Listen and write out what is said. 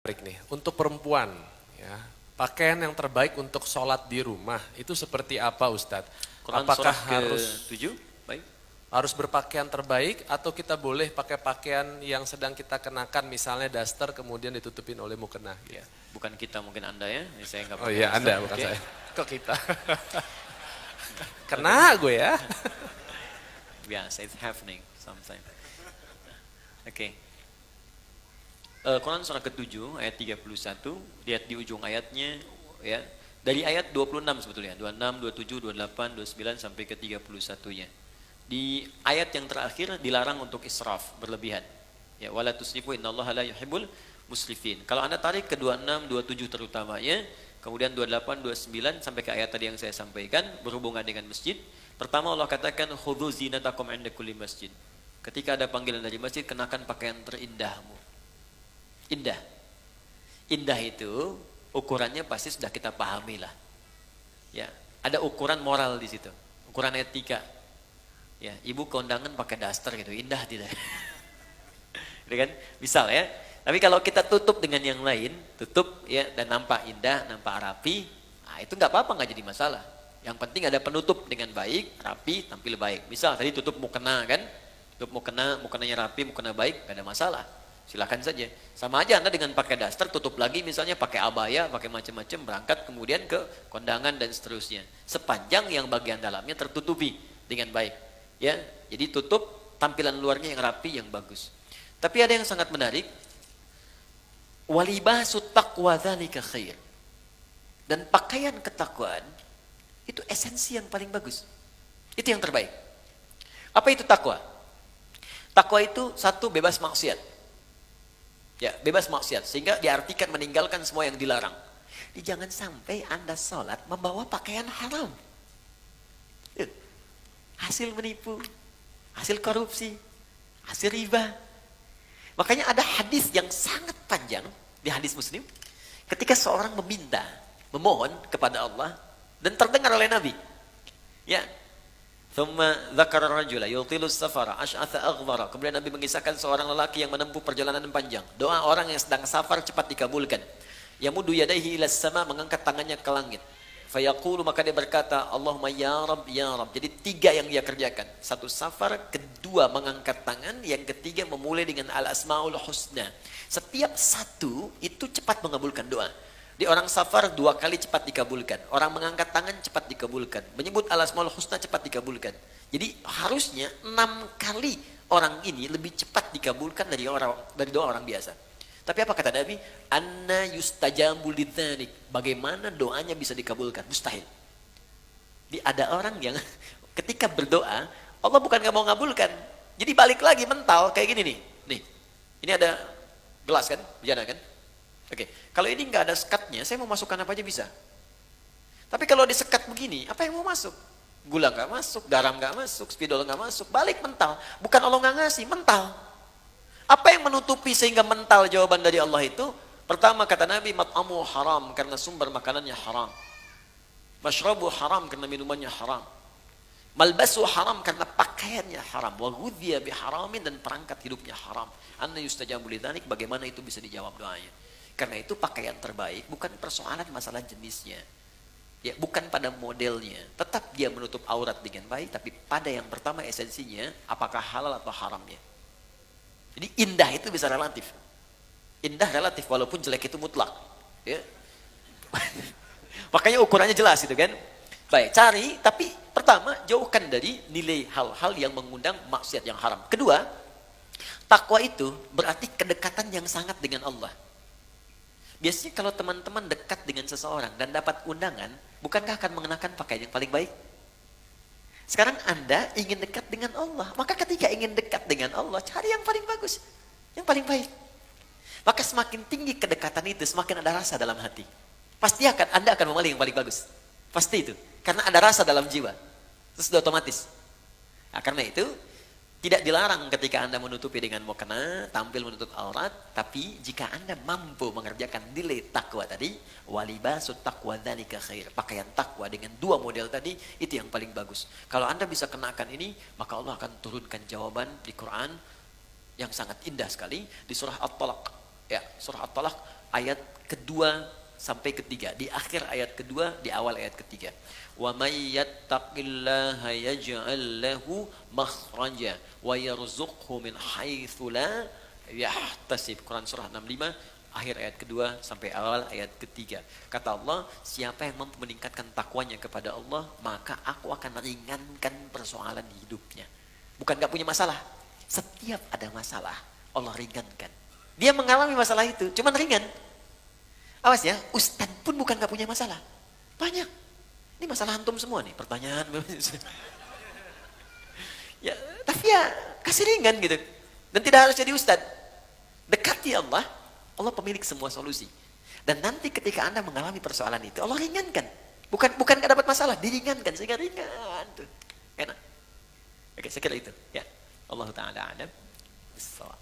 Baik nih, untuk perempuan, ya, pakaian yang terbaik untuk sholat di rumah itu seperti apa, Ustadz? Quran Apakah surah harus ke-7. Baik. berpakaian terbaik atau kita boleh pakai pakaian yang sedang kita kenakan, misalnya daster kemudian ditutupin oleh mukena? Ya. Bukan kita, mungkin Anda ya. Ini saya nggak Oh pakai iya, masker. Anda bukan Oke. saya. Kok kita? Kena gue ya. Biasa, it's happening sometimes. Oke. Quran surah ke-7 ayat 31, lihat di ujung ayatnya ya. Dari ayat 26 sebetulnya, 26, 27, 28, 29 sampai ke 31-nya. Di ayat yang terakhir dilarang untuk israf, berlebihan. Ya, wala tusrifu innallaha la yuhibbul musrifin. Kalau Anda tarik ke 26, 27 terutamanya, kemudian 28, 29 sampai ke ayat tadi yang saya sampaikan berhubungan dengan masjid. Pertama Allah katakan khudzu zinatakum 'inda kulli masjid. Ketika ada panggilan dari masjid, kenakan pakaian terindahmu. Indah. Indah itu ukurannya pasti sudah kita pahami lah. Ya, ada ukuran moral di situ, ukuran etika. Ya, ibu kondangan pakai daster gitu, indah tidak? Gitu kan? Misal ya. Tapi kalau kita tutup dengan yang lain, tutup ya dan nampak indah, nampak rapi, nah itu nggak apa-apa, nggak jadi masalah. Yang penting ada penutup dengan baik, rapi, tampil baik. Misal tadi tutup mukena kan, tutup mukena, mukenanya rapi, mukena baik, nggak ada masalah. Silakan saja. Sama aja Anda dengan pakai daster, tutup lagi misalnya pakai abaya, pakai macam-macam, berangkat kemudian ke kondangan dan seterusnya. Sepanjang yang bagian dalamnya tertutupi dengan baik. Ya, jadi tutup tampilan luarnya yang rapi, yang bagus. Tapi ada yang sangat menarik. Walibasu taqwa dzalika khair. Dan pakaian ketakwaan itu esensi yang paling bagus. Itu yang terbaik. Apa itu takwa? Takwa itu satu, bebas maksiat. Ya, bebas maksiat. Sehingga diartikan meninggalkan semua yang dilarang. Jangan sampai Anda sholat membawa pakaian haram. Hasil menipu, hasil korupsi, hasil riba. Makanya ada hadis yang sangat panjang di hadis Muslim. Ketika seorang meminta, memohon kepada Allah dan terdengar oleh Nabi. Ya. Thumma dzakara rajula yutilu safara asy'atha aghdara. Kemudian Nabi mengisahkan seorang lelaki yang menempuh perjalanan panjang. Doa orang yang sedang safar cepat dikabulkan. Yamudu yadayhi ila sama, mengangkat tangannya ke langit. Fayaqulu, maka dia berkata, Allahumma ya Rabb ya Rabb. Jadi tiga yang dia kerjakan. Satu safar, kedua mengangkat tangan, yang ketiga memulai dengan al-asmaul husna. Setiap satu itu cepat mengabulkan doa. Di orang safar 2 kali cepat dikabulkan. Orang mengangkat tangan cepat dikabulkan. Menyebut al-asmaul husna cepat dikabulkan. Jadi harusnya 6 kali orang ini lebih cepat dikabulkan dari doa orang biasa. Tapi apa kata Nabi? Anna yustajabu lidzalik. Bagaimana doanya bisa dikabulkan? Mustahil. Jadi ada orang yang ketika berdoa, Allah bukan gak mau ngabulkan. Jadi balik lagi mental kayak gini nih. Nih, ini ada gelas kan? Bejana kan? Oke, kalau ini nggak ada sekatnya, saya mau masukkan apa aja bisa. Tapi kalau disekat begini, apa yang mau masuk? Gula nggak masuk, garam nggak masuk, spidol nggak masuk, balik mental. Bukan Allah nggak ngasih, mental. Apa yang menutupi sehingga mental jawaban dari Allah itu? Pertama kata Nabi, mat'amu haram, karena sumber makanannya haram. Mashrabu haram, karena minumannya haram. Malbasu haram, karena pakaiannya haram. Wa ghudhiya biharamin, dan perangkat hidupnya haram. Anna yustajabu lidzalik, bagaimana itu bisa dijawab doanya? Karena itu pakaian terbaik bukan persoalan masalah jenisnya. Ya, bukan pada modelnya. Tetap dia menutup aurat dengan baik, tapi pada yang pertama esensinya apakah halal atau haramnya. Jadi indah itu bisa relatif. Indah relatif walaupun jelek itu mutlak. Ya. Makanya ukurannya jelas itu kan. Baik, cari tapi pertama jauhkan dari nilai hal-hal yang mengundang maksiat yang haram. Kedua, takwa itu berarti kedekatan yang sangat dengan Allah. Biasanya kalau teman-teman dekat dengan seseorang dan dapat undangan, bukankah akan mengenakan pakaian yang paling baik? Sekarang Anda ingin dekat dengan Allah, maka ketika ingin dekat dengan Allah, cari yang paling bagus, yang paling baik. Maka semakin tinggi kedekatan itu, semakin ada rasa dalam hati. Pasti Anda akan memilih yang paling bagus. Pasti itu, karena ada rasa dalam jiwa. Terus sudah otomatis. Nah, karena itu, tidak dilarang ketika Anda menutupi dengan mukena, tampil menutup aurat, tapi jika Anda mampu mengerjakan nilai takwa tadi, walibasut taqwa dzalika khair. Pakaian takwa dengan 2 model tadi, itu yang paling bagus. Kalau Anda bisa kenakan ini, maka Allah akan turunkan jawaban di Quran yang sangat indah sekali di surah At-Talaq. Ya, surah At-Talaq ayat kedua sampai ketiga. Di akhir ayat kedua, di awal ayat ketiga. Wa may yattaqillaha yaj'al lahu makhraja wa yarzuqhu min haitsu la yahtasib. Quran surah 65 akhir ayat kedua sampai awal ayat ketiga. Kata Allah, siapa yang mampu meningkatkan takwanya kepada Allah, maka aku akan ringankan persoalan hidupnya. Bukan gak punya masalah. Setiap ada masalah, Allah ringankan. Dia mengalami masalah itu, cuman ringan. Awas ya, ustadz pun bukan gak punya masalah. Banyak. Ini masalah antum semua nih, pertanyaan. Ya, tapi ya kasih ringan gitu. Dan tidak harus jadi ustadz. Dekati Allah, Allah pemilik semua solusi. Dan nanti ketika Anda mengalami persoalan itu, Allah ringankan. Bukan gak dapat masalah, diringankan sehingga ringan tuh. Enak. Oke, saya kira itu. Ya. Allah Ta'ala a'lam. Bissawab.